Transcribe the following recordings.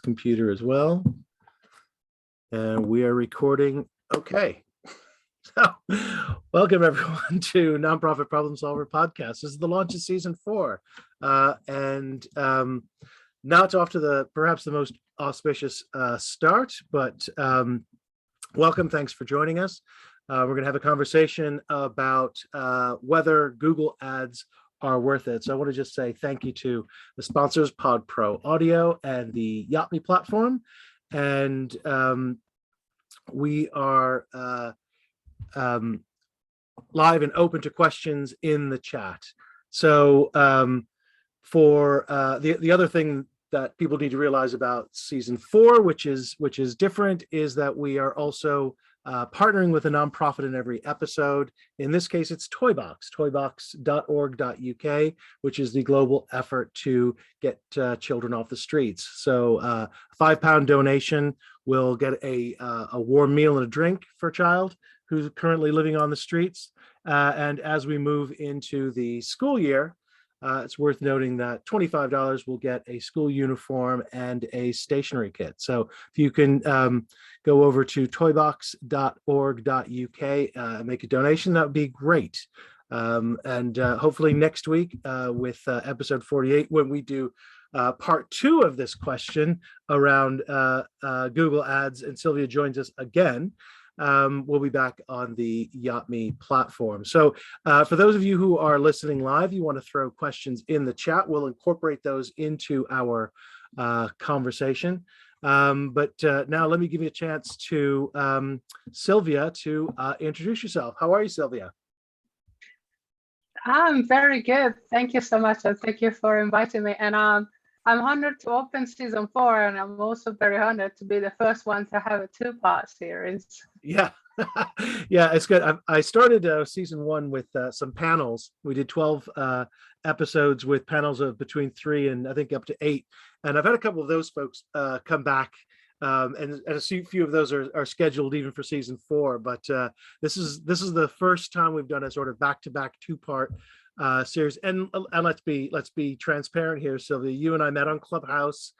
computer as well. And we are recording. Okay. So, welcome everyone to Nonprofit Problem Solver Podcast. This is the launch of season 4. And not off to perhaps the most auspicious start, but welcome. Thanks for joining us. We're going to have a conversation about whether Google Ads are worth it. So I want to just say thank you to the sponsors, Pod Pro Audio and the Yacht.me platform. And we are live and open to questions in the chat. So for the other thing that people need to realize about season 4, which is different, is that we are also partnering with a nonprofit in every episode. In this case, it's Toybox, toybox.org.uk, which is the global effort to get children off the streets. So a £5 donation will get a warm meal and a drink for a child who's currently living on the streets. And as we move into the school year, it's worth noting that $25 will get a school uniform and a stationery kit. So if you can go over to toybox.org.uk, make a donation, that would be great. And hopefully next week with episode 48, when we do part 2 of this question around Google Ads, and Silvia joins us again, we'll be back on the Yacht.me platform. So for those of you who are listening live, you want to throw questions in the chat, we'll incorporate those into our conversation. But now let me give you a chance to Silvia to introduce yourself. How are you, Silvia? I'm very good. Thank you so much. And thank you for inviting me. And I'm honored to open season 4, and I'm also very honored to be the first one to have a 2-part series. Yeah, yeah, it's good. I started season 1 with some panels. We did 12 episodes with panels of between 3 and I think up to 8. And I've had a couple of those folks come back, and a few of those are scheduled even for season 4. But this is the first time we've done a sort of back-to-back 2-part series. And let's be transparent here, Silvia. You and I met on Clubhouse.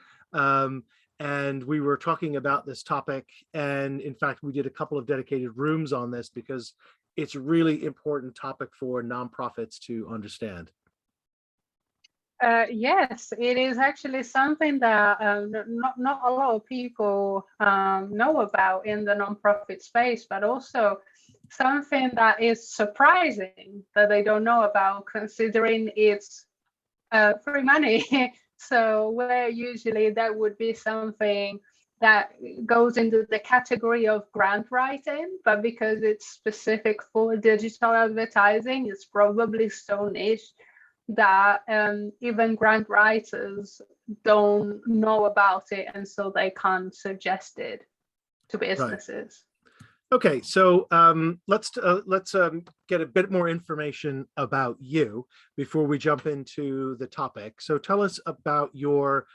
And we were talking about this topic, and in fact we did a couple of dedicated rooms on this because it's a really important topic for nonprofits to understand. Yes, it is actually something that not a lot of people know about in the nonprofit space, but also something that is surprising that they don't know about, considering it's free money. So where usually that would be something that goes into the category of grant writing, but because it's specific for digital advertising, it's probably so niche that even grant writers don't know about it, and so they can't suggest it to businesses. Right. Okay, so let's get a bit more information about you before we jump into the topic. So tell us about your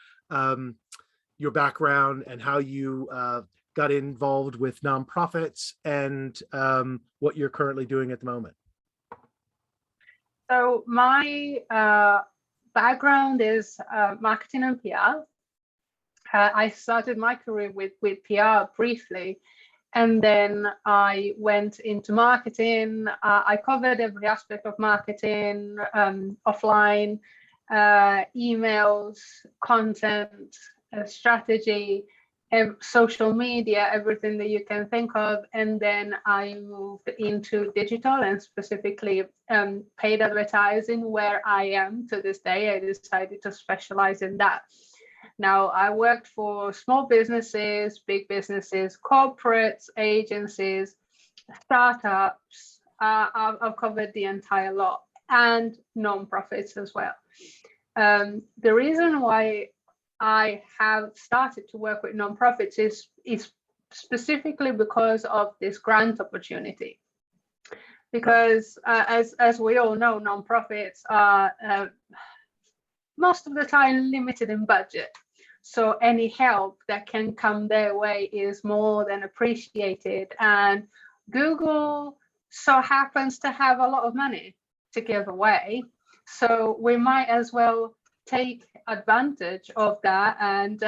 background and how you got involved with nonprofits and what you're currently doing at the moment. So my background is marketing and PR. I started my career with PR briefly. And then I went into marketing. I covered every aspect of marketing, offline, emails, content, strategy, social media, everything that you can think of. And then I moved into digital, and specifically paid advertising, where I am to this day. I decided to specialize in that. Now, I worked for small businesses, big businesses, corporates, agencies, startups. I've covered the entire lot, and nonprofits as well. The reason why I have started to work with nonprofits is specifically because of this grant opportunity. Because as we all know, nonprofits are most of the time limited in budget. So any help that can come their way is more than appreciated. And Google so happens to have a lot of money to give away. So we might as well take advantage of that and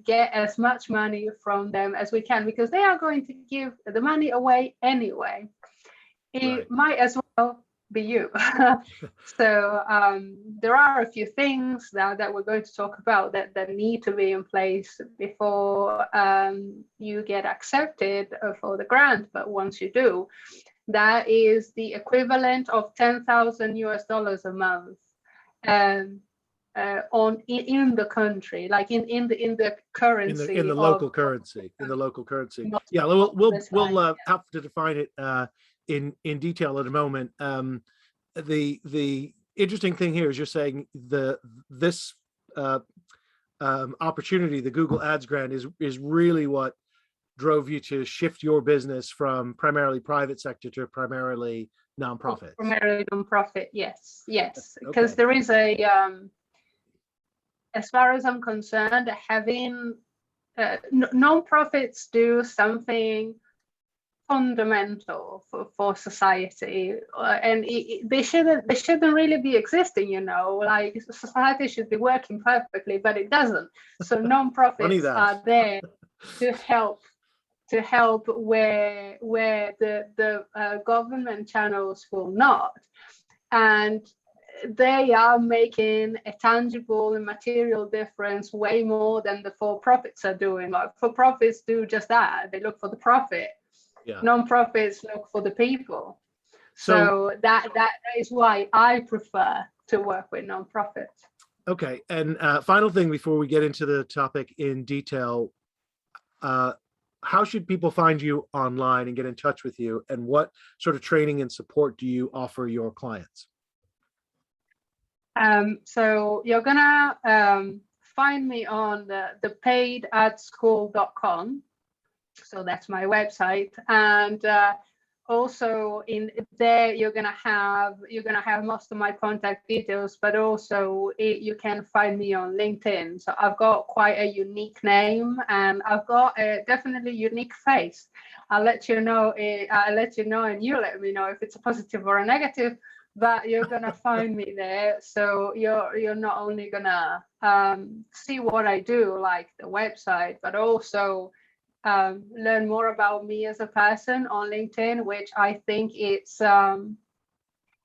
get as much money from them as we can, because they are going to give the money away anyway. It might as well be you. So there are a few things that we're going to talk about that need to be in place before you get accepted for the grant. But once you do, that is the equivalent of 10,000 US dollars a month in the country, like in the currency, in the local currency, Yeah, we'll have to define it in detail in a moment. The interesting thing here is you're saying this opportunity, the Google Ads grant, is really what drove you to shift your business from primarily private sector to primarily nonprofit. Primarily nonprofit, yes, because there is a as far as I'm concerned, having nonprofits do something fundamental for society, and they shouldn't really be existing, like society should be working perfectly, but it doesn't. So nonprofits are there to help where the government channels will not, and they are making a tangible and material difference way more than the for-profits are doing. Like for-profits do just that, they look for the profit. Non-profits look for the people. So that is why I prefer to work with non-profits. Okay, and final thing before we get into the topic in detail, how should people find you online and get in touch with you, and what sort of training and support do you offer your clients? So you're gonna find me on the paidadschool.com. So that's my website, and also in there you're gonna have most of my contact details, but also you can find me on LinkedIn. So I've got quite a unique name, and I've got a definitely unique face. I'll let you know, and you let me know if it's a positive or a negative, but you're gonna find me there. So you're not only gonna see what I do, like the website, but also learn more about me as a person on LinkedIn, which I think it's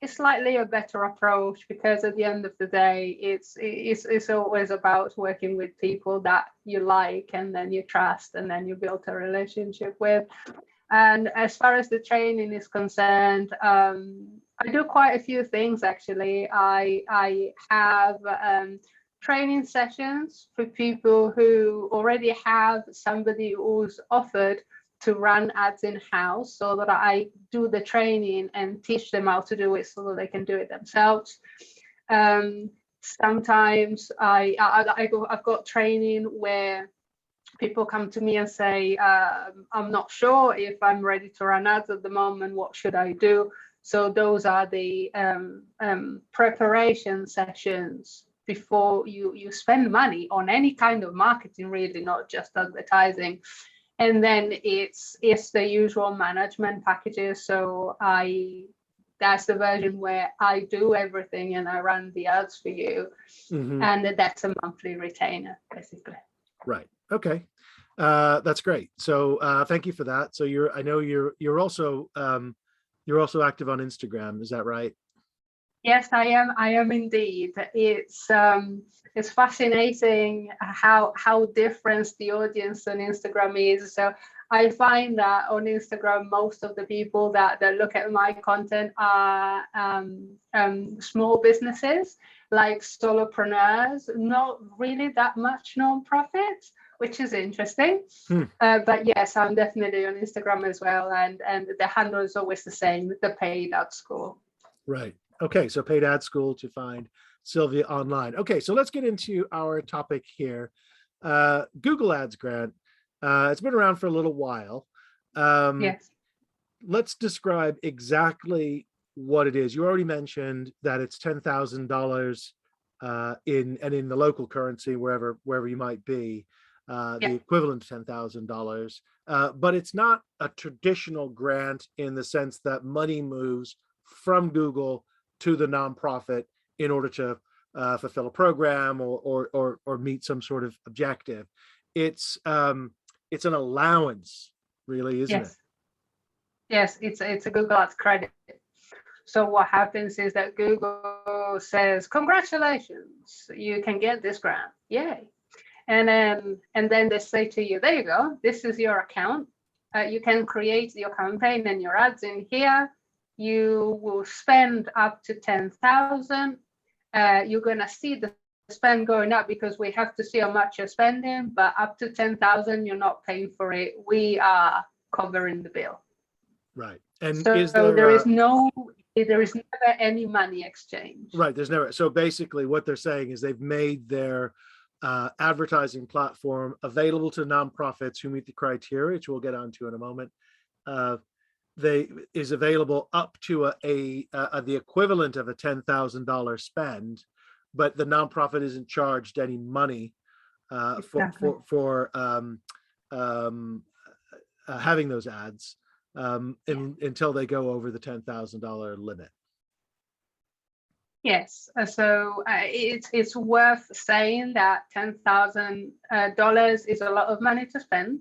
slightly a better approach, because at the end of the day, it's always about working with people that you like, and then you trust, and then you build a relationship with. And as far as the training is concerned, I do quite a few things actually. I have training sessions for people who already have somebody who's offered to run ads in-house, so that I do the training and teach them how to do it so that they can do it themselves. Sometimes I've got training where people come to me and say, I'm not sure if I'm ready to run ads at the moment, what should I do? So those are the preparation sessions before you spend money on any kind of marketing, really, not just advertising. And then it's the usual management packages. So that's the version where I do everything and I run the ads for you. Mm-hmm. And that's a monthly retainer, basically. Right. Okay. That's great. So thank you for that. So I know you're also active on Instagram. Is that right? Yes, I am indeed. It's fascinating how different the audience on Instagram is. So I find that on Instagram, most of the people that look at my content are small businesses, like solopreneurs, not really that much nonprofits, which is interesting. But yes, I'm definitely on Instagram as well, and the handle is always the same, the Paid Ad School. Right. Okay, so Paid Ad School to find Silvia online. Okay, so let's get into our topic here. Google Ads grant. It's been around for a little while. Yes. Let's describe exactly what it is. You already mentioned that it's $10,000 in the local currency, wherever you might be, the equivalent to $10,000. But it's not a traditional grant in the sense that money moves from Google to the nonprofit in order to fulfill a program or meet some sort of objective. It's an allowance, really, isn't it? Yes. Yes, it's a Google Ads credit. So what happens is that Google says, congratulations, you can get this grant. Yay. And then they say to you, there you go, this is your account. You can create your campaign and your ads in here. You will spend up to 10,000. You're going to see the spend going up because we have to see how much you're spending, but up to 10,000, you're not paying for it. We are covering the bill. Right. And so is there there is never any money exchange. Right. There's never. So basically what they're saying is they've made their advertising platform available to nonprofits who meet the criteria, which we'll get onto in a moment. They is available up to the equivalent of a $10,000 spend, but the nonprofit isn't charged any money Exactly. for having those ads until they go over the $10,000 limit. Yes, so it's worth saying that $10,000 is a lot of money to spend,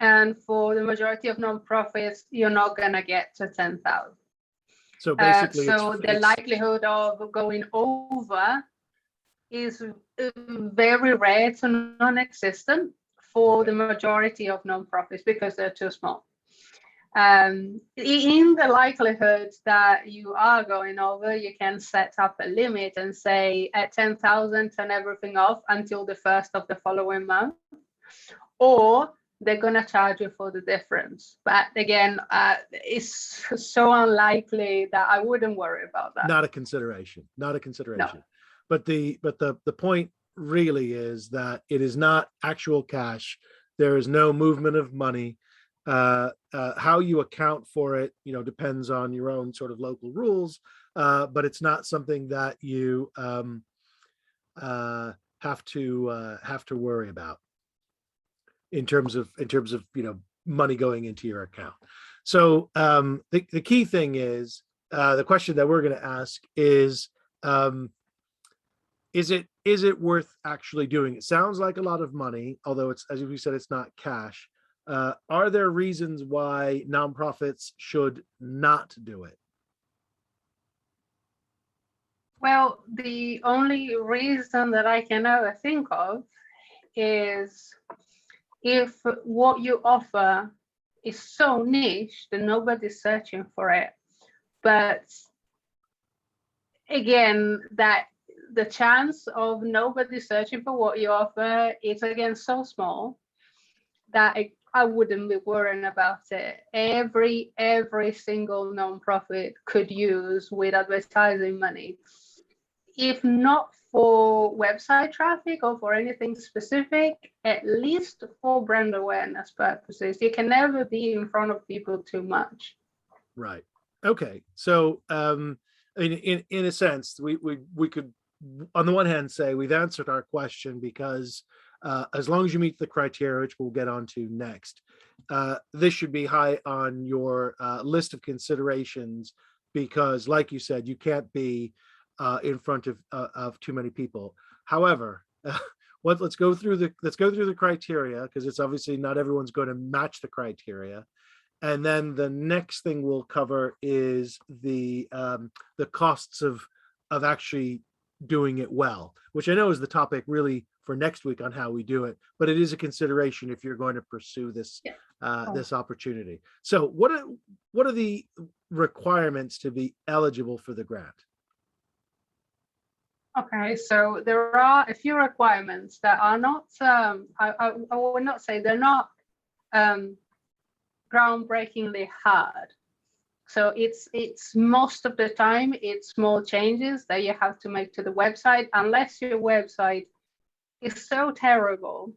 and for the majority of nonprofits, you're not gonna get to 10,000. So basically, the likelihood of going over is very rare to non-existent for the majority of nonprofits because they're too small. In the likelihood that you are going over, you can set up a limit and say at 10,000, turn everything off until the first of the following month, or they're going to charge you for the difference. But again, it's so unlikely that I wouldn't worry about that. Not a consideration. No. But the point really is that it is not actual cash. There is no movement of money. How you account for it, depends on your own sort of local rules, but it's not something that you have to worry about in terms of money going into your account. So the key thing is the question that we're going to ask is it worth actually doing? It sounds like a lot of money, although it's, as we said, it's not cash. Are there reasons why nonprofits should not do it? Well, the only reason that I can ever think of is if what you offer is so niche that nobody's searching for it. But again, that the chance of nobody searching for what you offer is again so small that I wouldn't be worrying about it. Every single nonprofit could use with advertising money. If not for website traffic or for anything specific, at least for brand awareness purposes. You can never be in front of people too much. Right. Okay. So in a sense, we could, on the one hand, say we've answered our question because as long as you meet the criteria, which we'll get onto next, this should be high on your list of considerations because, like you said, you can't be in front of too many people. However, let's go through the criteria because it's obviously not everyone's going to match the criteria. And then the next thing we'll cover is the costs of actually doing it well, which I know is the topic really for next week on how we do it, but it is a consideration if you're going to pursue this this opportunity. So what are the requirements to be eligible for the grant? Okay, so there are a few requirements that are not, I would not say they're not groundbreakingly hard. So it's most of the time, it's small changes that you have to make to the website, unless your website is so terrible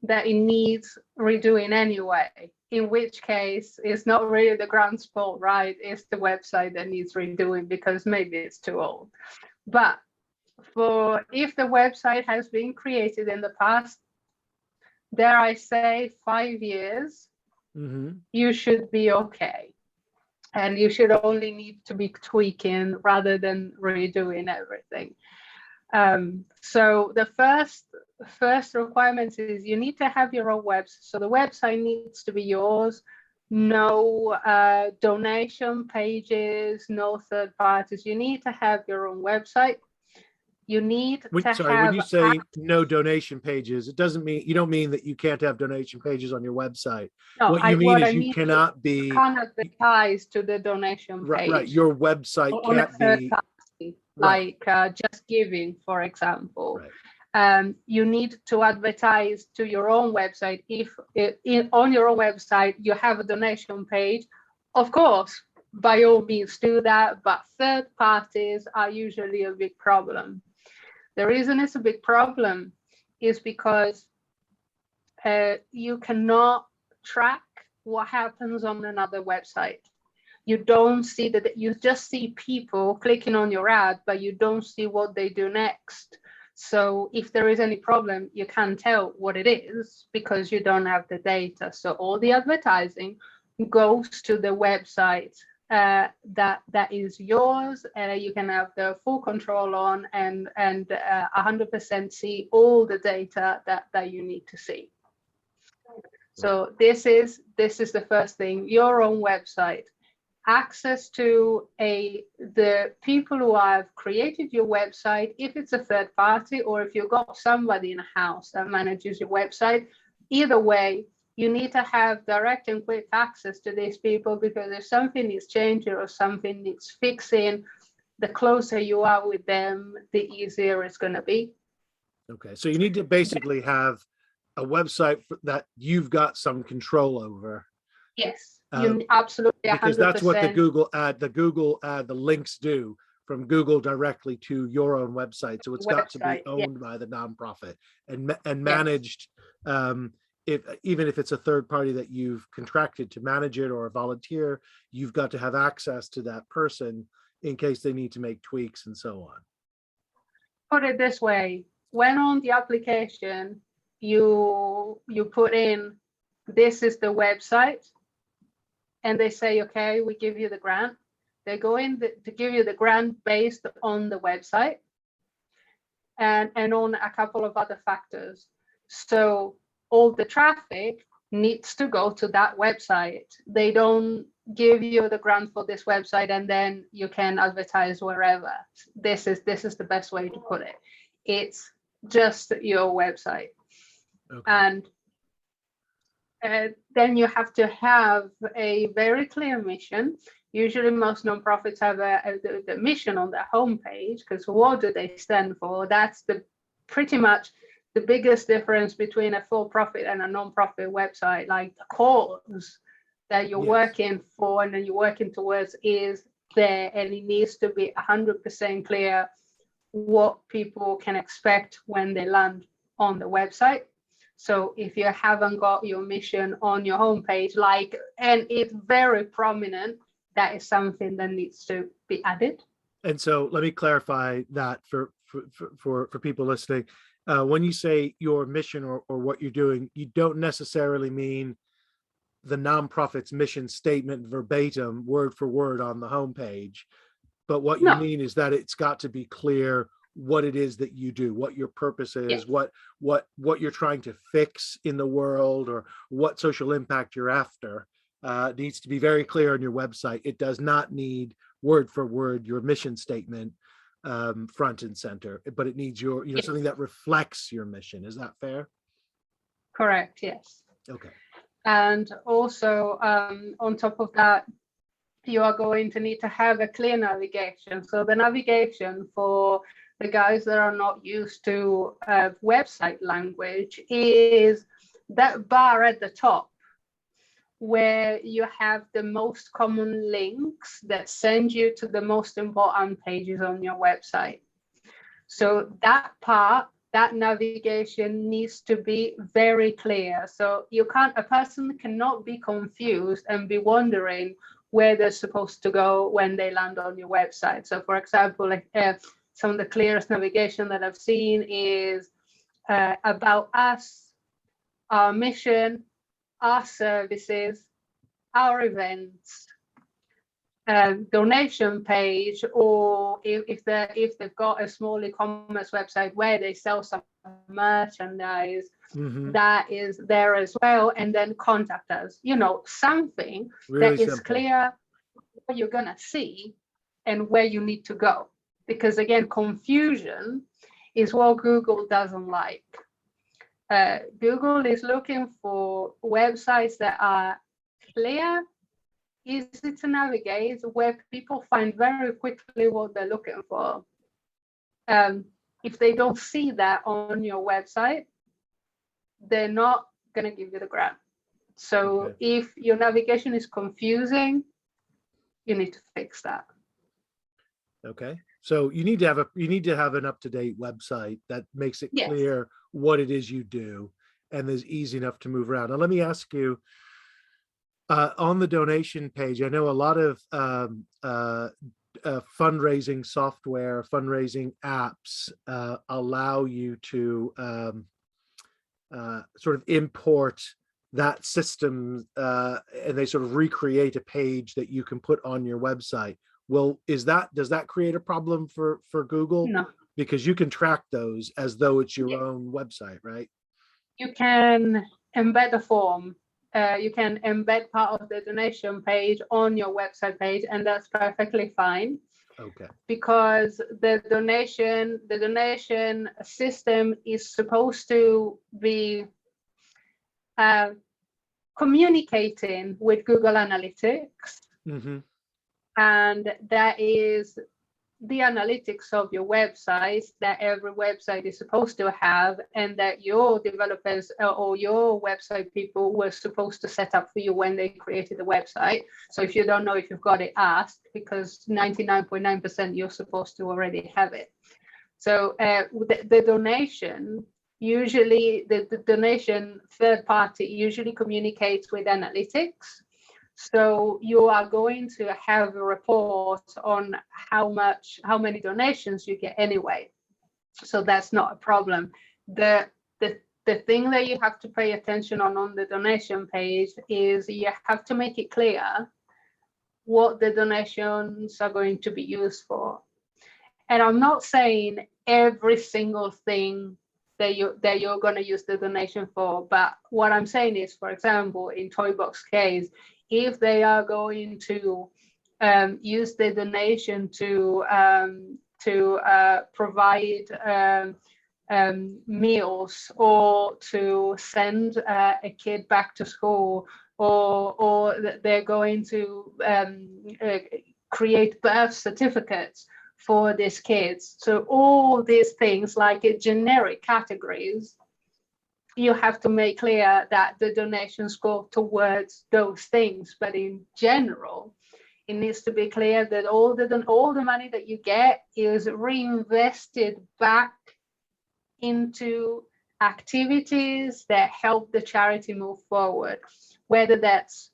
that it needs redoing anyway, in which case it's not really the grant's fault, right? It's the website that needs redoing because maybe it's too old. But if the website has been created in the past, dare I say 5 years, you should be okay. And you should only need to be tweaking rather than redoing everything. So the first requirement is you need to have your own website. So the website needs to be yours. No donation pages, no third parties. You need to have your own website. You need to Sorry, when have you say no donation pages, it doesn't mean, you don't mean that you can't have donation pages on your website. no. What you mean What I is you mean, cannot be, can't advertise to the donation right, page your website on a can't third be, party, right, like Just Giving, for example. right. You need to advertise to your own website. If on your own website you have a donation page, of course, by all means do that, but third parties are usually a big problem. The reason it's a big problem is because you cannot track what happens on another website. You don't see that, you just see people clicking on your ad, but you don't see what they do next. So if there is any problem, you can't tell what it is because you don't have the data. So all the advertising goes to the website that is yours. You can have the full control on and 100% see all the data that you need to see. So this is the first thing, your own website. Access to the people who have created your website, if it's a third party or if you've got somebody in a house that manages your website. Either way, you need to have direct and quick access to these people, because if something needs changing or something needs fixing, the closer you are with them, the easier it's going to be. Okay, so you need to basically have a website that you've got some control over. Yes, you absolutely 100%. Because that's what the Google ad, the links do from Google directly to your own website. So it's got to be owned by the nonprofit and managed. Even if it's a third party that you've contracted to manage it or a volunteer, you've got to have access to that person in case they need to make tweaks and so on. Put it this way, when on the application, you put in, this is the website, and they say, okay, we give you the grant. They go in to give you the grant based on the website and on a couple of other factors. So all the traffic needs to go to that website. They don't give you the grant for this website and then you can advertise wherever. This is the best way to put it. It's just your website. Okay. And then you have to have a very clear mission. Usually most nonprofits have the mission on their homepage, because what do they stand for? That's pretty much the biggest difference between a for-profit and a nonprofit website. Like the cause that you're working for and then you're working towards is there, and it needs to be 100% clear what people can expect when they land on the website. So if you haven't got your mission on your homepage, and it's very prominent, that is something that needs to be added. And so let me clarify that for people listening. When you say your mission or what you're doing, you don't necessarily mean the nonprofit's mission statement verbatim, word for word on the homepage. But what you mean is that it's got to be clear what it is that you do, what your purpose is, what you're trying to fix in the world, or what social impact you're after. Needs to be very clear on your website. It does not need word for word your mission statement front and center, but it needs your, something that reflects your mission. Is that fair? Correct. Yes. Okay. And also on top of that, you are going to need to have a clear navigation. So the navigation for the guys that are not used to website language is that bar at the top, where you have the most common links that send you to the most important pages on your website. So that part, that navigation needs to be very clear. So a person cannot be confused and be wondering where they're supposed to go when they land on your website. So for example, some of the clearest navigation that I've seen is about us, our mission, our services, our events. donation page, or if they've got a small e-commerce website where they sell some merchandise, that is there as well. And then contact us, something Really that is simple. clear what you're gonna see and where you need to go. Because again, confusion is what Google doesn't like. Google is looking for websites that are clear, easy to navigate, where people find very quickly what they're looking for. If they don't see that on your website, they're not going to give you the grant. So if your navigation is confusing, you need to fix that. Okay. So you need to have an up-to-date website that makes it clear what it is you do and is easy enough to move around. Now, let me ask you, on the donation page, I know a lot of fundraising software, fundraising apps allow you to sort of import that system, and they sort of recreate a page that you can put on your website. Well, does that create a problem for Google? No. Because you can track those as though it's your own website, right? You can embed a form. You can embed part of the donation page on your website page, and that's perfectly fine. Okay. Because the donation system is supposed to be communicating with Google Analytics. And that is the analytics of your website that every website is supposed to have, and that your developers or your website people were supposed to set up for you when they created the website. So if you don't know, if you've got it, ask, because 99.9% you're supposed to already have it. So the donation, usually the donation third party usually communicates with analytics. So you are going to have a report on how many donations you get anyway. So that's not a problem. The thing that you have to pay attention on the donation page is you have to make it clear what the donations are going to be used for. And I'm not saying every single thing that you're going to use the donation for, but what I'm saying is, for example, in Toybox case, if they are going to use the donation to provide meals, or to send a kid back to school, or they're going to create birth certificates for these kids. So all these things, like generic categories, you have to make clear that the donations go towards those things. But in general, it needs to be clear that all the money that you get is reinvested back into activities that help the charity move forward, whether that's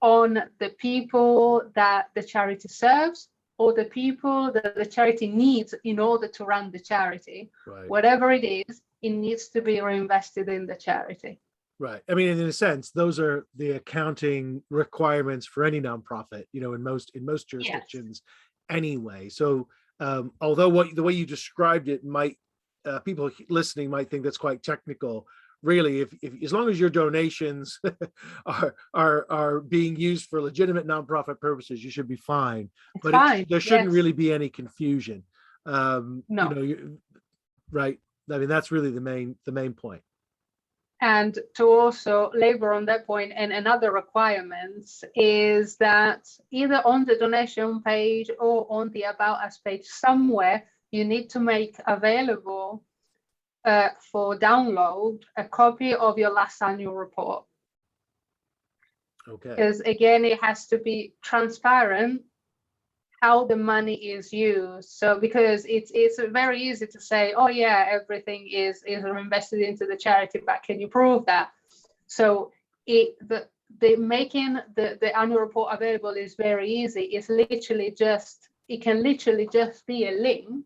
on the people that the charity serves or the people that the charity needs in order to run the charity. Right. Whatever it is, it needs to be reinvested in the charity. Right. I mean, in a sense, those are the accounting requirements for any nonprofit, in most jurisdictions anyway. So although the way you described it might, people listening might think that's quite technical. Really, if as long as your donations are being used for legitimate nonprofit purposes, you should be fine. But there shouldn't really be any confusion. No. Right. I mean, that's really the main point. And to also labor on that point, and another requirements is that either on the donation page or on the About Us page somewhere, you need to make available for download a copy of your last annual report. Okay. Because again, it has to be transparent how the money is used. So because it's very easy to say, oh yeah, everything is invested into the charity, but can you prove that? So making the annual report available is very easy. It can literally just be a link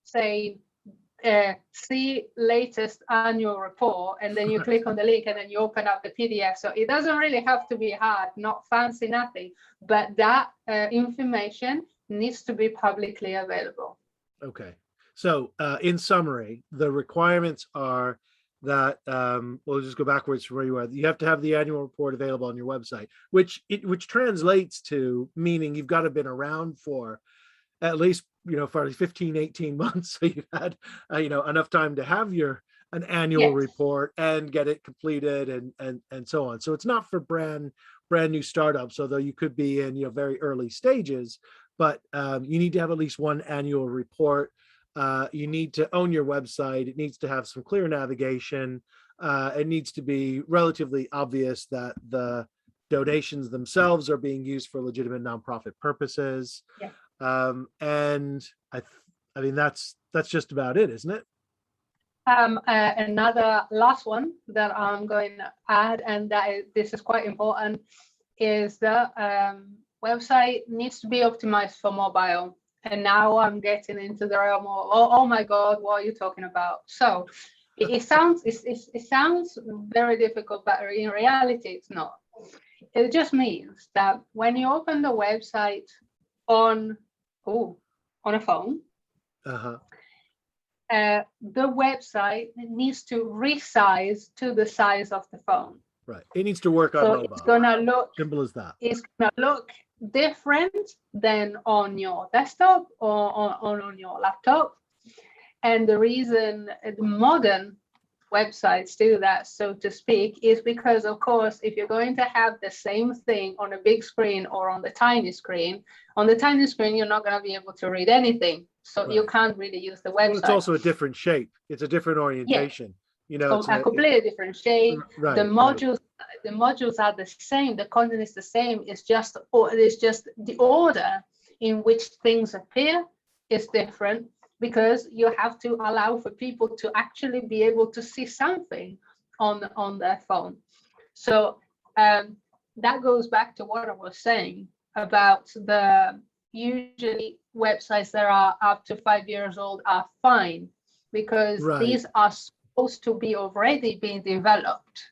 saying see latest annual report, and then you click on the link and then you open up the PDF. So it doesn't really have to be hard, not fancy, nothing, but that information needs to be publicly available. Okay. So in summary, the requirements are that we'll just go backwards from where you are. You have to have the annual report available on your website, which translates to meaning you've got to have been around for at least, for 15, 18 months. So you've had, enough time to have an annual report and get it completed and so on. So it's not for brand new startups, although you could be in, very early stages, but you need to have at least one annual report. You need to own your website. It needs to have some clear navigation. It needs to be relatively obvious that the donations themselves are being used for legitimate nonprofit purposes. Yeah. And I mean, that's just about it, isn't it? Another last one that I'm going to add, and this is quite important, is the website needs to be optimized for mobile. And now I'm getting into the realm of, oh my God, what are you talking about? So it sounds very difficult, but in reality, it's not. It just means that when you open the website on a phone, the website needs to resize to the size of the phone. Right. It needs to work on mobile. It's gonna look simple as that. It's gonna look different than on your desktop or on your laptop. And the reason the modern websites do that, so to speak, is because, of course, if you're going to have the same thing on a big screen or on the tiny screen, you're not going to be able to read anything. So you can't really use the website. Well, it's also a different shape. It's a different orientation. It's a completely different shape. Right, the modules are the same. The content is the same. It's just the order in which things appear is different, because you have to allow for people to actually be able to see something on their phone. So that goes back to what I was saying about the usually websites that are up to 5 years old are fine, because these are supposed to be already being developed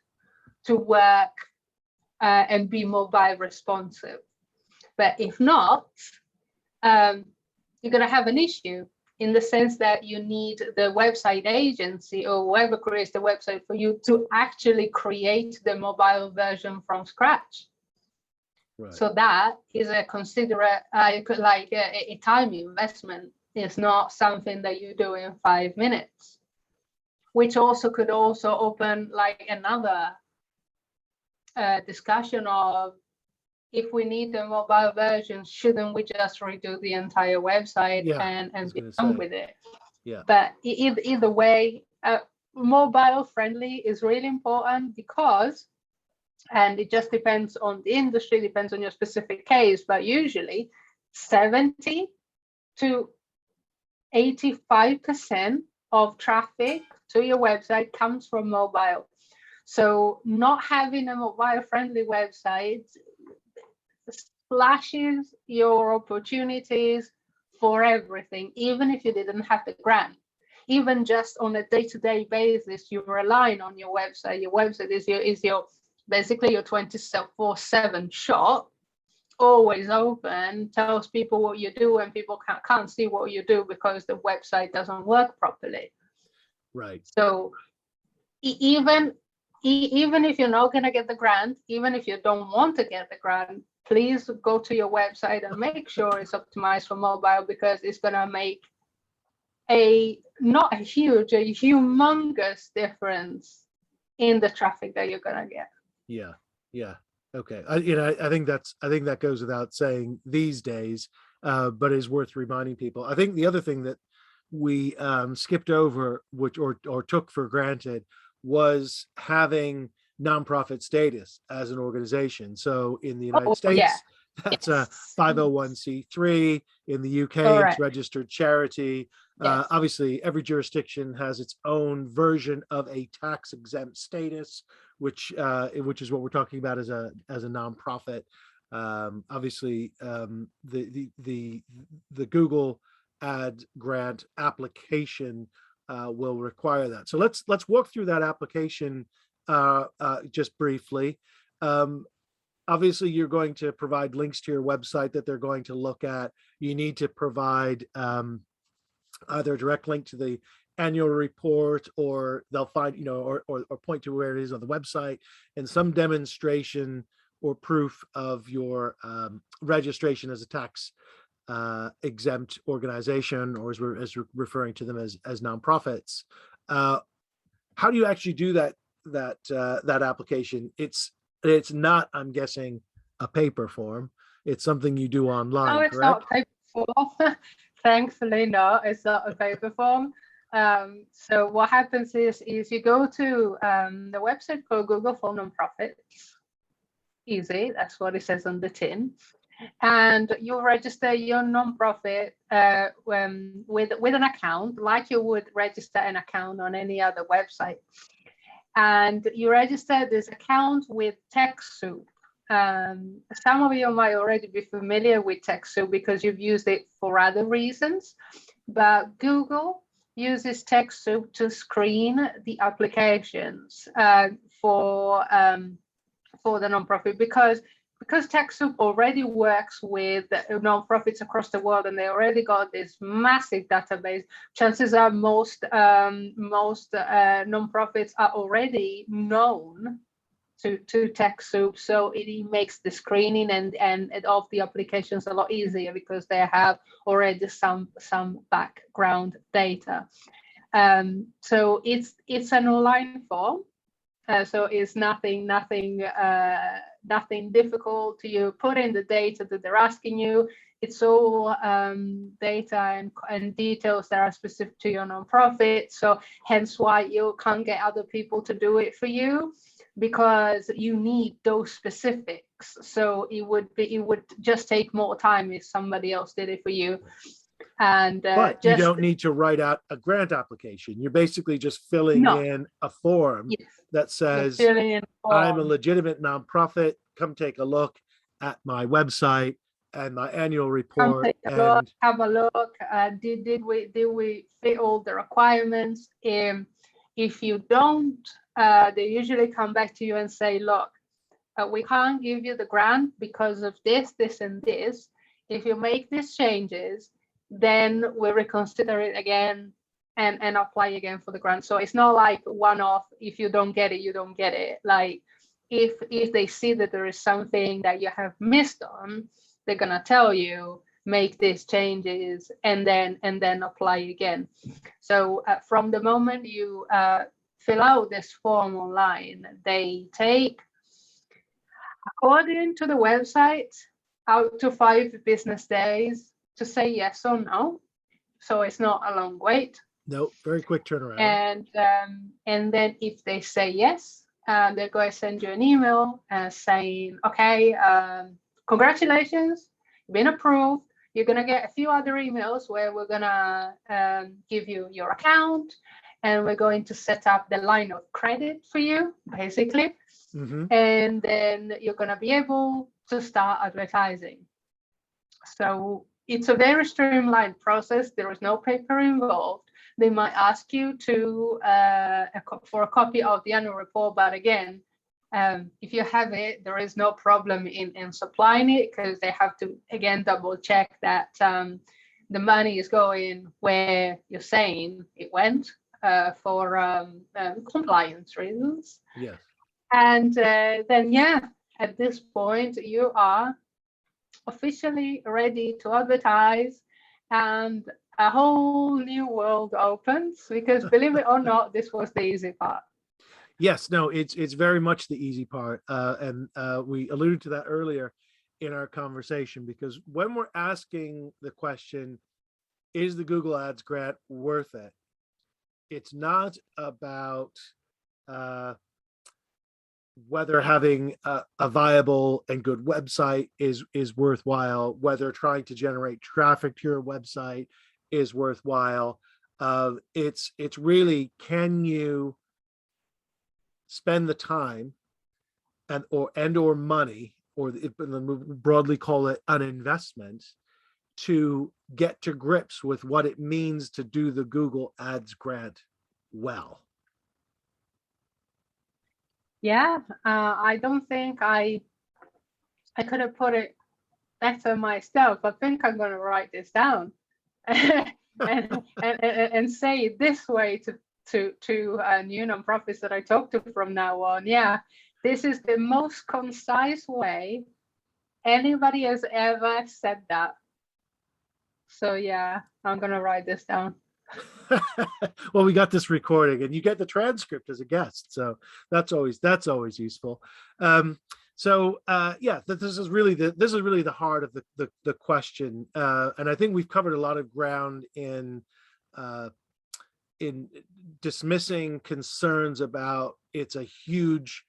to work and be mobile responsive. But if not, you're going to have an issue, in the sense that you need the website agency or whoever creates the website for you to actually create the mobile version from scratch. Right. So that is a considerate, a time investment. It's not something that you do in 5 minutes, which also could also open like another discussion of, if we need the mobile version, shouldn't we just redo the entire website and be done with it? Yeah. But either way, mobile friendly is really important, because, and it just depends on the industry, depends on your specific case, but usually 70 to 85% of traffic to your website comes from mobile. So not having a mobile friendly website splashes your opportunities for everything. Even if you didn't have the grant, even just on a day-to-day basis, you're relying on your website. Your website is your basically your 24/7 shop, always open, tells people what you do, and people can't see what you do because the website doesn't work properly. Right. So even if you're not going to get the grant, even if you don't want to get the grant, please go to your website and make sure it's optimized for mobile, because it's going to make not a huge, a humongous difference in the traffic that you're going to get. Yeah. Okay. I think that goes without saying these days, but is worth reminding people. I think the other thing that we skipped over, which or took for granted, was having nonprofit status as an organization. So in the United States, that's a 501c3. In the UK, it's registered charity. Obviously, every jurisdiction has its own version of a tax exempt status, which is what we're talking about as a nonprofit. Obviously, the Google Ad grant application will require that. So let's walk through that application just briefly. Obviously, you're going to provide links to your website that they're going to look at. You need to provide either a direct link to the annual report, or they'll find, or point to where it is on the website, and some demonstration or proof of your registration as a tax exempt organization, or as we're referring to them as nonprofits. How do you actually do that application? It's not, I'm guessing, a paper form. It's something you do online, No, it's correct? not paper form. Thankfully, no, it's not a paper form. So what happens is you go to the website called Google for Nonprofits. Easy, that's what it says on the tin. And you register your nonprofit with an account, like you would register an account on any other website. And you register this account with TechSoup. Some of you might already be familiar with TechSoup because you've used it for other reasons, but Google uses TechSoup to screen the applications for the nonprofit, because TechSoup already works with nonprofits across the world, and they already got this massive database. Chances are most nonprofits are already known to TechSoup, so it makes the screening and of the applications a lot easier because they have already some background data. So it's an online form. So it's nothing difficult. You put in the data that they're asking you. It's all data and details that are specific to your nonprofit. So hence why you can't get other people to do it for you, because you need those specifics. So it would just take more time if somebody else did it for you. And but you don't need to write out a grant application. You're basically just filling in a form that says, I'm a legitimate nonprofit. Come take a look at my website and my annual report. Have a look. Did we fit all the requirements? If you don't, they usually come back to you and say, look, we can't give you the grant because of this, and this. If you make these changes, then we'll reconsider it again and apply again for the grant. So it's not like one-off. If you don't get it, you don't get it. Like if they see that there is something that you have missed on, they're gonna tell you, make these changes and then apply again. So from the moment you fill out this form online, they take, according to the website, out to 5 business days to say yes or no. So it's not a long wait. No, very quick turnaround. And then if they say yes, they're going to send you an email saying, okay, congratulations, you've been approved. You're going to get a few other emails where we're going to give you your account, and we're going to set up the line of credit for you, basically. Mm-hmm. And then you're going to be able to start advertising. So it's a very streamlined process. There is no paper involved. They might ask you to for a copy of the annual report, but again, if you have it, there is no problem in supplying it, because they have to again double check that the money is going where you're saying it went for compliance reasons. Yes. And then, at this point, you are officially ready to advertise, and a whole new world opens, because believe it or not, this was the easy part. Yes, no, it's very much the easy part. And we alluded to that earlier in our conversation, because when we're asking the question, is the Google Ads grant worth it? It's not about whether having a viable and good website is worthwhile, whether trying to generate traffic to your website is worthwhile. It's really, can you spend the time and or money, or broadly call it an investment, to get to grips with what it means to do the Google Ads grant well? Yeah, I don't think I could have put it better myself. I think I'm going to write this down and say it this way to new nonprofits that I talk to from now on. Yeah, this is the most concise way anybody has ever said that. So yeah, I'm going to write this down. Well, we got this recording and you get the transcript as a guest, so that's always useful. Yeah, this is really the heart of the question, and I think we've covered a lot of ground in dismissing concerns about it's a huge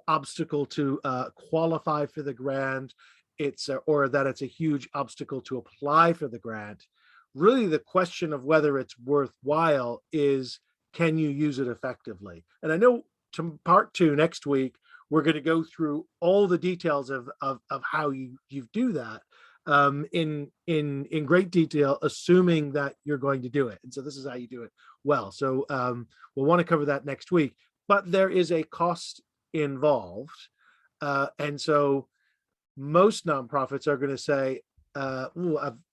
obstacle to qualify for the grant, or that it's a huge obstacle to apply for the grant. Really, the question of whether it's worthwhile is, can you use it effectively? And I know to part 2 next week, we're going to go through all the details of how you do that in great detail, assuming that you're going to do it. And so this is how you do it well. So we'll want to cover that next week. But there is a cost involved, and so most nonprofits are going to say,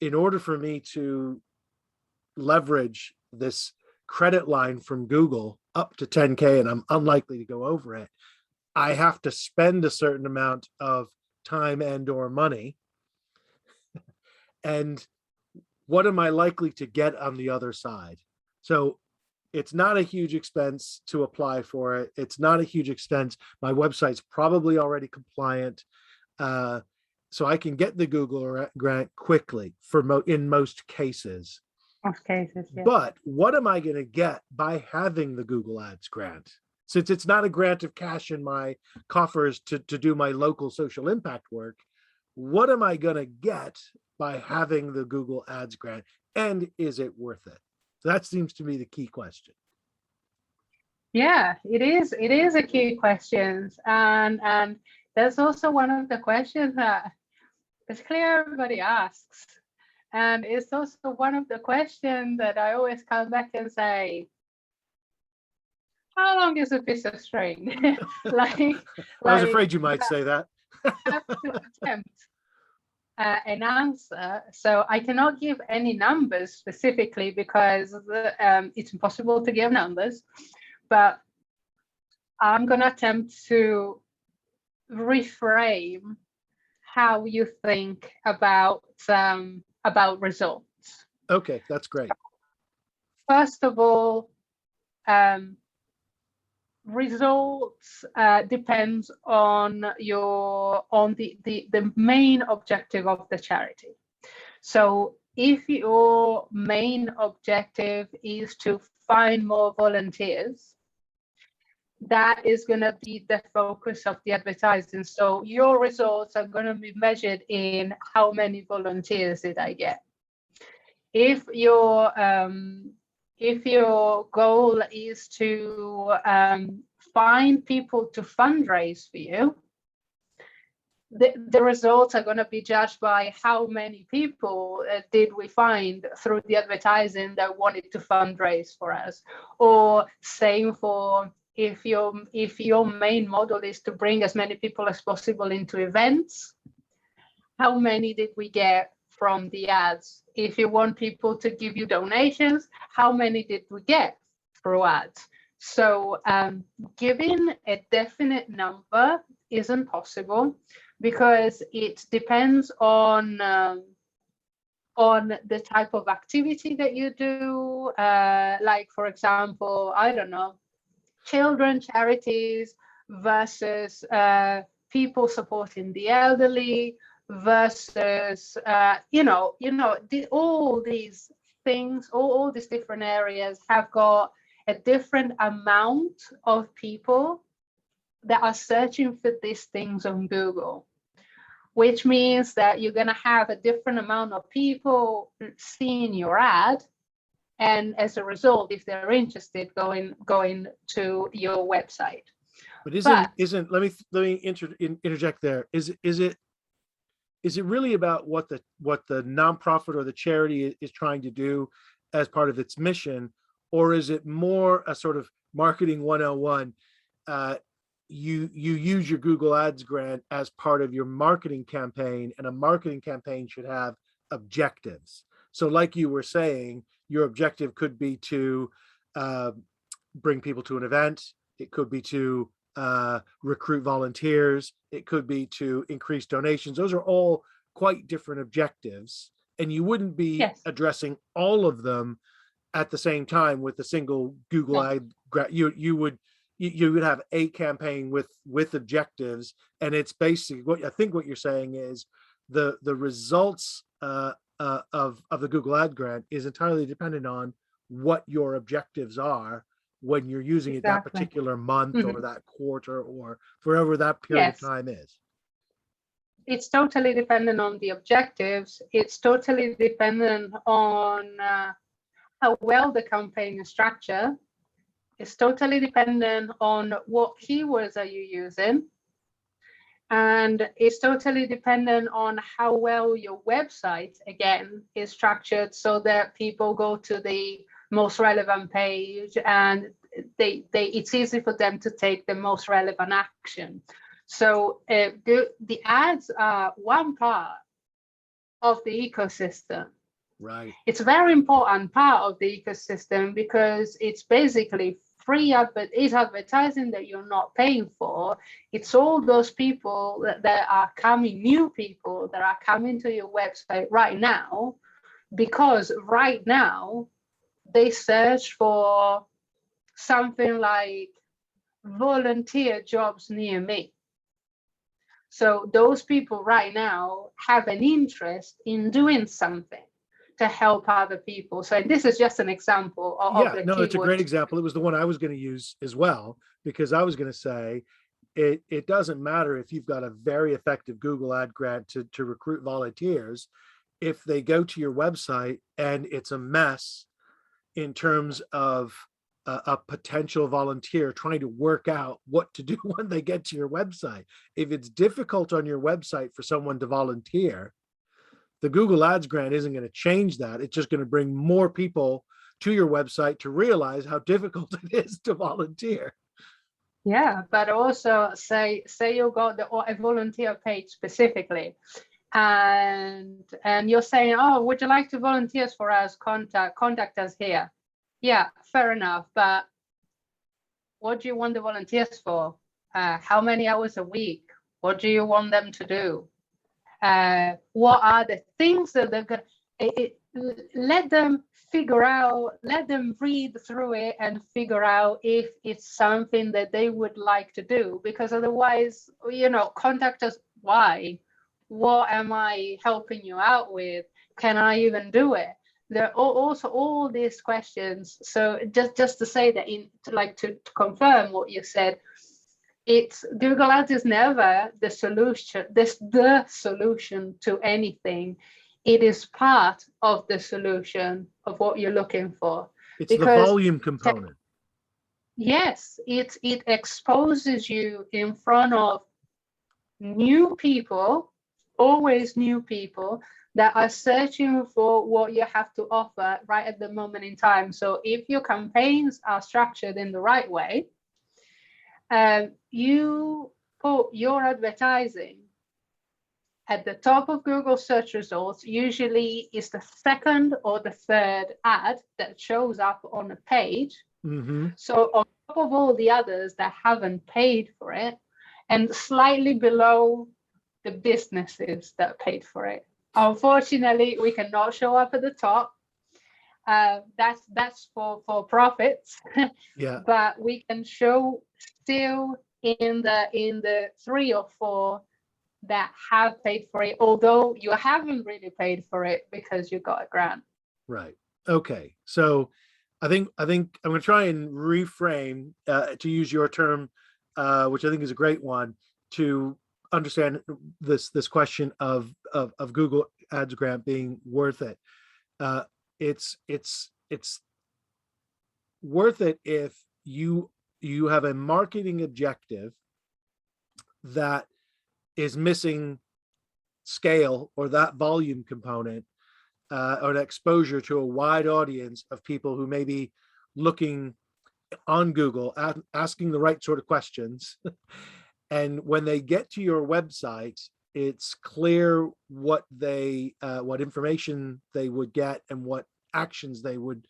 in order for me to leverage this credit line from Google up to 10K, and I'm unlikely to go over it, I have to spend a certain amount of time and or money. And what am I likely to get on the other side? So it's not a huge expense to apply for it. It's not a huge expense. My website's probably already compliant. So I can get the Google grant quickly in most cases. Most cases, yeah. But what am I going to get by having the Google Ads grant? Since it's not a grant of cash in my coffers to do my local social impact work, what am I going to get by having the Google Ads grant? And is it worth it? So that seems to me the key question. Yeah, it is. It is a key question. And that's also one of the questions that it's clear everybody asks. And it's also one of the questions that I always come back and say, how long is a piece of string? I was afraid you might say that. I have to attempt an answer. So I cannot give any numbers specifically because it's impossible to give numbers. But I'm going to attempt to reframe how you think about results. Okay, that's great. First of all, results depends on the main objective of the charity. So if your main objective is to find more volunteers, that is going to be the focus of the advertising. So your results are going to be measured in how many volunteers did I get. If your goal is to find people to fundraise for you, the results are going to be judged by how many people did we find through the advertising that wanted to fundraise for us. Or same for if your main model is to bring as many people as possible into events, how many did we get from the ads? If you want people to give you donations, how many did we get through ads? So giving a definite number isn't possible because it depends on the type of activity that you do. Like, for example, I don't know, children charities versus people supporting the elderly versus all these things, all these different areas have got a different amount of people that are searching for these things on Google, which means that you're going to have a different amount of people seeing your ad. And as a result, if they're interested, going to your website. But let me interject there. Is it is it really about what the nonprofit or the charity is trying to do as part of its mission, or is it more a sort of marketing 101? You use your Google Ads grant as part of your marketing campaign, and a marketing campaign should have objectives. So, like you were saying, your objective could be to uh, bring people to an event. It could be to recruit volunteers. It could be to increase donations. Those are all quite different objectives, and you wouldn't be Yes. addressing all of them at the same time with a single Google No. Ad. You would have a campaign with objectives, and it's basically what I think what you're saying is the results of the Google Ad grant is entirely dependent on what your objectives are when you're using it that Exactly. particular month or Mhm. that quarter or forever that period of Yes. time is. It's totally dependent on the objectives. It's totally dependent on how well the campaign is structured. It's totally dependent on what keywords are you using. And it's totally dependent on how well your website, again, is structured so that people go to the most relevant page and it's easy for them to take the most relevant action. So the ads are one part of the ecosystem. Right. It's a very important part of the ecosystem because it's basically free it's advertising that you're not paying for. It's all those people that are coming, new people that are coming to your website right now, because right now they search for something like volunteer jobs near me. So those people right now have an interest in doing something to help other people. So this is just an example of Yeah, the no, it's a great keywords. example. It was the one I was going to use as well, because I was going to say it doesn't matter if you've got a very effective Google Ad grant to recruit volunteers. If they go to your website and it's a mess in terms of a potential volunteer trying to work out what to do when they get to your website, if it's difficult on your website for someone to volunteer, the Google Ads grant isn't going to change that. It's just going to bring more people to your website to realize how difficult it is to volunteer. Yeah, but also say you got a volunteer page specifically, and you're saying, oh, would you like to volunteer for us? Contact us here. Yeah, fair enough. But what do you want the volunteers for? How many hours a week? What do you want them to do? What are the things that they're going to let them figure out, let them read through it and figure out if it's something that they would like to do, because otherwise, contact us. Why? What am I helping you out with? Can I even do it? There are also all these questions. So just to say that, to confirm what you said, it's Google Ads is never the solution. The solution to anything. It is part of the solution of what you're looking for. It's the Because volume component. yes, it exposes you in front of new people, always new people that are searching for what you have to offer right at the moment in time. So if your campaigns are structured in the right way, you put your advertising at the top of Google search results. Usually is the second or the third ad that shows up on a page. Mm-hmm. So on top of all the others that haven't paid for it, and slightly below the businesses that paid for it. Unfortunately, we cannot show up at the top. That's for profits. Yeah. But we can show still in the 3 or 4 that have paid for it, although you haven't really paid for it because you got a grant. Right. Okay. So I think I'm going to try and reframe, to use your term, which I think is a great one, to understand this question of Google Ads grant being worth it. It's worth it if you have a marketing objective that is missing scale or that volume component, or an exposure to a wide audience of people who may be looking on Google, asking the right sort of questions. And when they get to your website, it's clear what what information they would get and what actions they would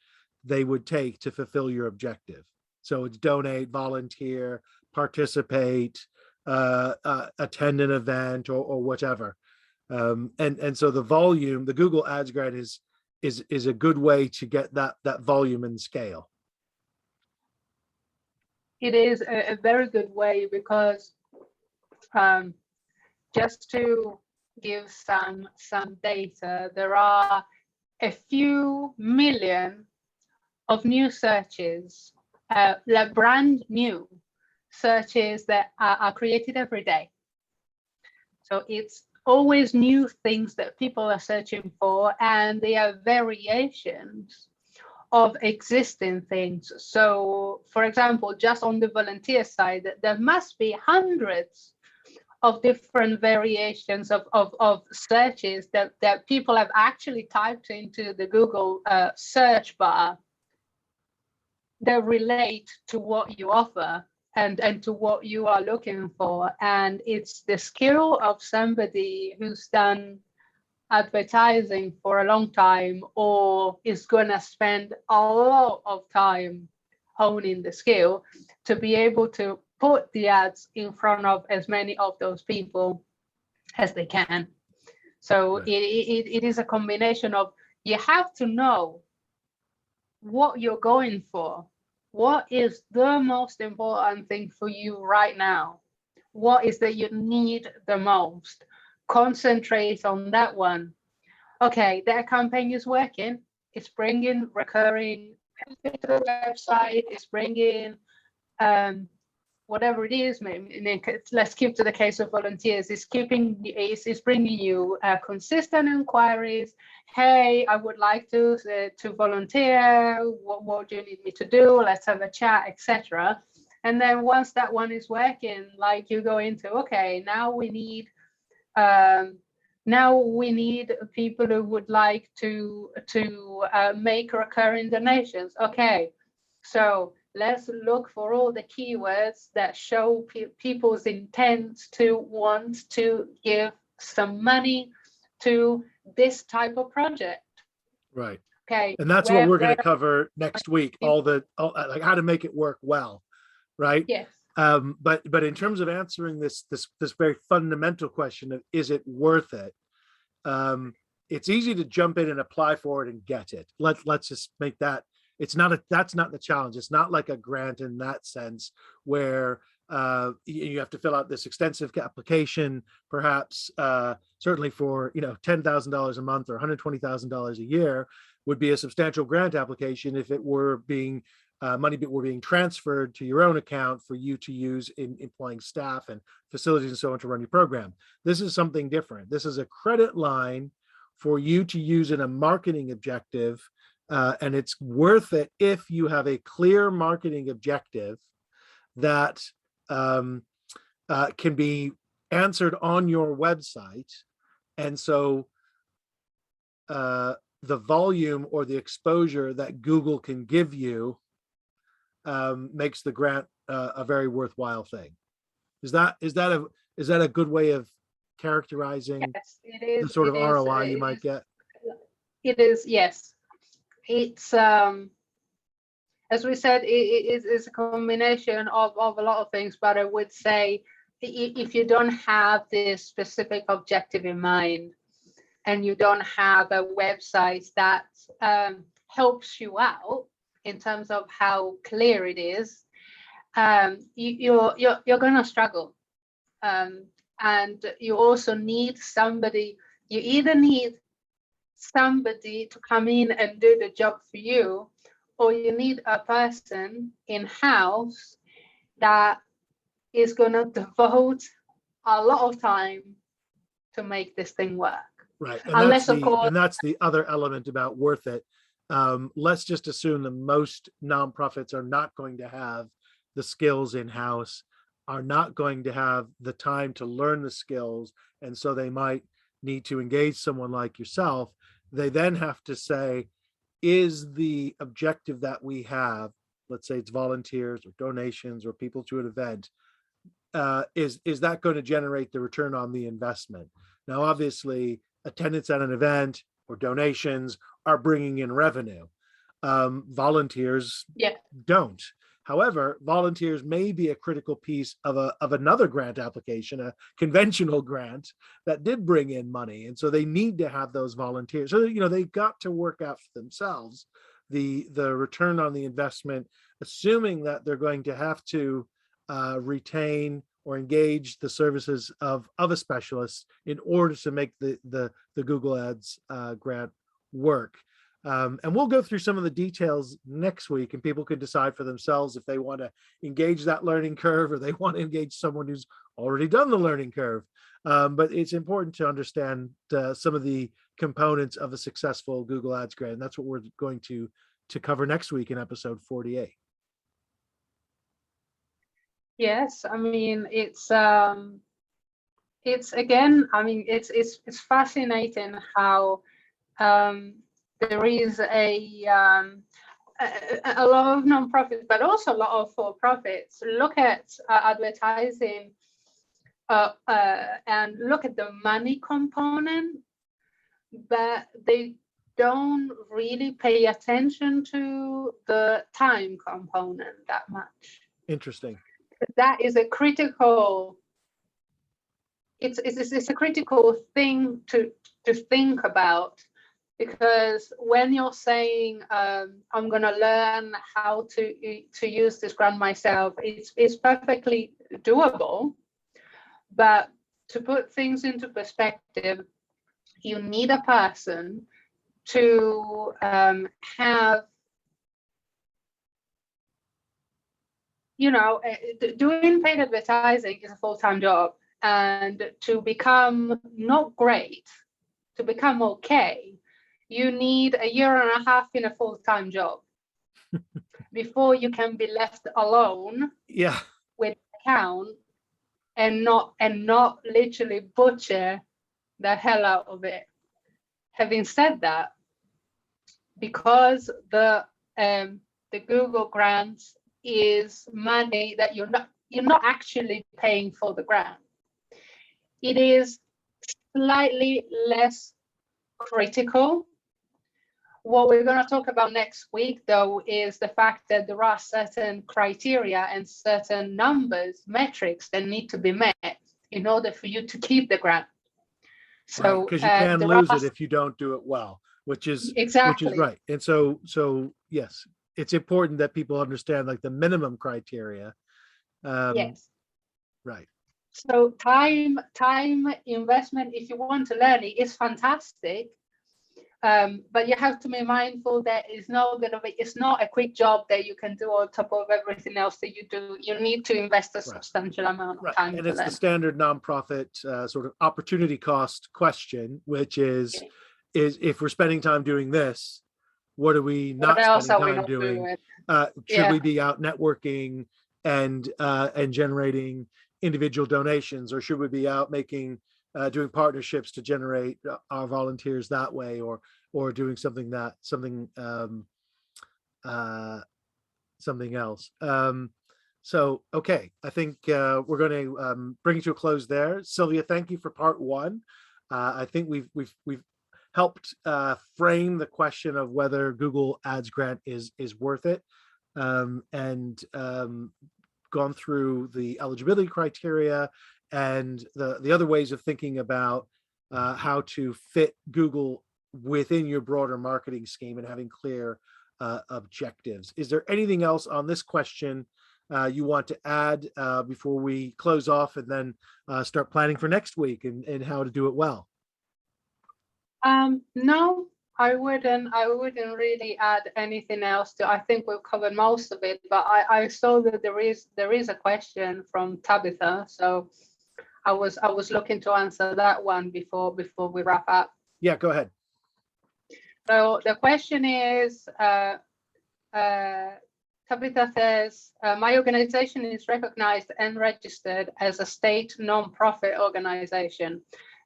take to fulfill your objective. So it's donate, volunteer, participate, attend an event, or whatever. And so the volume, the Google Ads grant is a good way to get that volume and scale. It is a very good way, because just to give some data, there are a few million of new searches, like brand new searches that are created every day. So it's always new things that people are searching for, and they are variations of existing things. So, for example, just on the volunteer side, there must be hundreds of different variations of searches that people have actually typed into the Google search bar that relate to what you offer and to what you are looking for. And it's the skill of somebody who's done advertising for a long time, or is going to spend a lot of time honing the skill to be able to put the ads in front of as many of those people as they can. So right. It is a combination of, you have to know what you're going for. What is the most important thing for you right now? What is that you need the most? Concentrate on that one. Okay, that campaign is working. It's bringing recurring traffic to the website. It's bringing whatever it is. Let's keep to the case of volunteers. It's bringing you consistent inquiries. Hey, I would like to volunteer. What do you need me to do? Let's have a chat, etc. And then once that one is working, like you go into, okay, now we need people who would like to make recurring donations. Okay, so let's look for all the keywords that show people's intent to want to give some money to this type of project. Right. Okay. And that's what we're going to cover next week. All like how to make it work well. Right. Yes. But in terms of answering this very fundamental question of, is it worth it? It's easy to jump in and apply for it and get it. Let's just make that. That's not the challenge. It's not like a grant in that sense, where you have to fill out this extensive application, perhaps certainly for $10,000 a month or $120,000 a year would be a substantial grant application if it were being money were being transferred to your own account for you to use in employing staff and facilities and so on to run your program. This is something different. This is a credit line for you to use in a marketing objective, and it's worth it if you have a clear marketing objective that can be answered on your website. And so the volume or the exposure that Google can give you makes the grant a very worthwhile thing. Is that a good way of characterizing yes, it is, the sort of ROI you might get? It is, yes. It's as we said, it's a combination of a lot of things, but I would say if you don't have this specific objective in mind and you don't have a website that helps you out in terms of how clear it is, you're going to struggle. And you also need somebody, you either need somebody to come in and do the job for you, or you need a person in-house that is going to devote a lot of time to make this thing work. Right. And that's the other element about worth it. Let's just assume that most nonprofits are not going to have the skills in-house, are not going to have the time to learn the skills, and so they might need to engage someone like yourself, they then have to say, is the objective that we have, let's say it's volunteers or donations or people to an event, is that going to generate the return on the investment? Now, obviously, attendance at an event or donations are bringing in revenue. Volunteers don't. However, volunteers may be a critical piece of another grant application, a conventional grant that did bring in money, and so they need to have those volunteers. So they got to work out for themselves the return on the investment, assuming that they're going to have to retain or engage the services of a specialist in order to make the Google Ads grant work. And we'll go through some of the details next week, and people can decide for themselves if they want to engage that learning curve or they want to engage someone who's already done the learning curve. But it's important to understand some of the components of a successful Google Ads grant. And that's what we're going to cover next week in episode 48. Yes, I mean it's again, I mean it's fascinating how there is a lot of nonprofits, but also a lot of for-profits look at advertising and look at the money component, but they don't really pay attention to the time component that much. Interesting. That is a critical. It's a critical thing to think about, because when you're saying I'm going to learn how to use this grant myself, it's perfectly doable. But to put things into perspective, you need a person to have, doing paid advertising is a full-time job, and to become not great, to become okay, you need a year and a half in a full-time job before you can be left alone with account and not literally butcher the hell out of it. Having said that, because the Google grants is money that you're not actually paying for the grant, it is slightly less critical. What we're going to talk about next week, though, is the fact that there are certain criteria and certain numbers, metrics that need to be met in order for you to keep the grant. So because you can lose it if you don't do it well, which is right. And so yes, it's important that people understand like the minimum criteria. Yes. Right. So time investment, if you want to learn it, is fantastic. But you have to be mindful that it's not a quick job that you can do on top of everything else that you do. You need to invest a substantial amount of time. And it's the standard nonprofit sort of opportunity cost question, which is if we're spending time doing this, what are we not spending time doing? Should we be out networking and generating individual donations, or should we be out making doing partnerships to generate our volunteers that way, or doing something else. So, okay, I think we're going to bring it to a close there. Silvia, thank you for part one. I think we've helped frame the question of whether Google Ads grant is worth it, and gone through the eligibility criteria and the other ways of thinking about how to fit Google within your broader marketing scheme and having clear objectives. Is there anything else on this question you want to add before we close off and then start planning for next week and how to do it well? No, I wouldn't really add anything else. I think we've covered most of it, but I saw that there is a question from Tabitha, so I was looking to answer that one before we wrap up. Yeah, go ahead. So the question is, Tabitha says, my organization is recognized and registered as a state non-profit organization,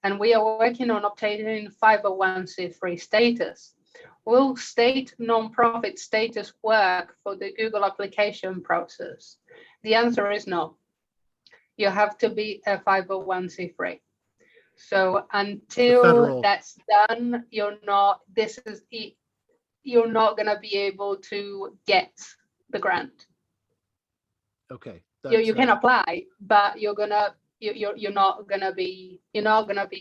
and we are working on obtaining 501c3 status. Will state nonprofit status work for the Google application process? The answer is no. You have to be a 501c3. So until that's done, you're not gonna be able to get the grant. Okay. You can apply, but you're not gonna be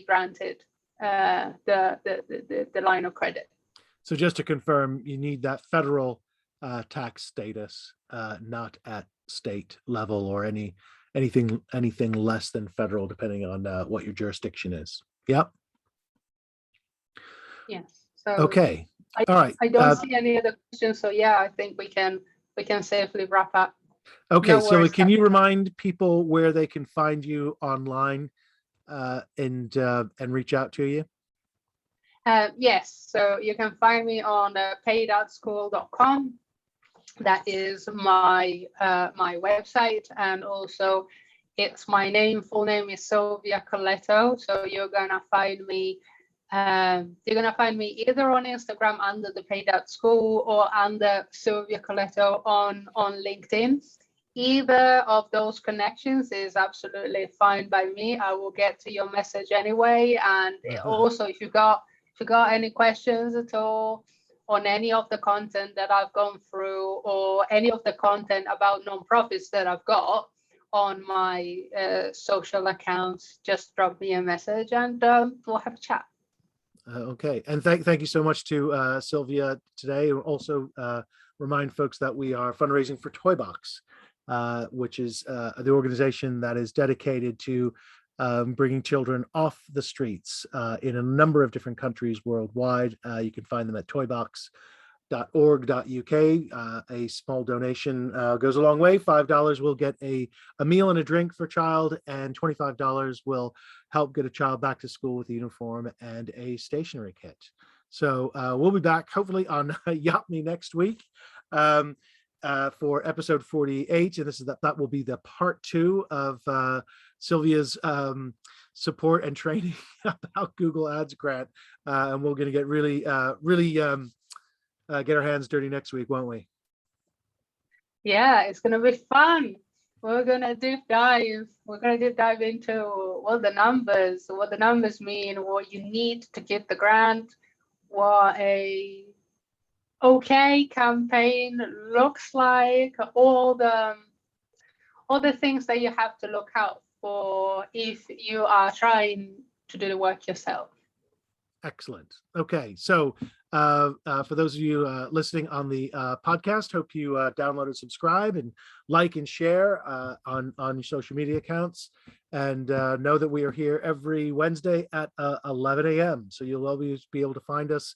granted the line of credit. So just to confirm, you need that federal tax status, not at state level or anything less than federal, depending on what your jurisdiction is. Yep. Yes. So okay. All right. I don't see any other questions. So yeah, I think we can safely wrap up. Okay. No, so can you remind people where they can find you online and reach out to you? Yes. So you can find me on paydadschool.com. That is my my website, and also it's my full name is Silvia Coletto. So you're gonna find me either on Instagram under the Paid Out School or under Silvia Coletto on LinkedIn. Either of those connections is absolutely fine by me. I will get to your message anyway. And also, if you got any questions at all on any of the content that I've gone through, or any of the content about nonprofits that I've got on my social accounts, just drop me a message and we'll have a chat. Okay, and thank you so much to Silvia today. Also remind folks that we are fundraising for Toybox, which is the organization that is dedicated to bringing children off the streets in a number of different countries worldwide. You can find them at toybox.org.uk. A small donation goes a long way. $5 will get a meal and a drink for a child, and $25 will help get a child back to school with a uniform and a stationery kit. So we'll be back hopefully on Yopme next week for episode 48, and that will be the part 2 of Silvia's support and training about Google Ads grant, and we're going to get really get our hands dirty next week, won't we? Yeah, it's going to be fun. We're going to deep dive into what the numbers mean, what you need to get the grant, what a okay campaign looks like, all the things that you have to look out for if you are trying to do the work yourself. Excellent. Okay, so for those of you listening on the podcast, hope you download and subscribe and like and share on your social media accounts, and know that we are here every Wednesday at 11 a.m. So you'll always be able to find us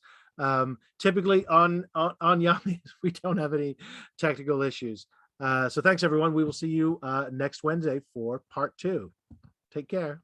typically on Yopme. We don't have any technical issues. So thanks everyone. We will see you next Wednesday for part 2. Take care.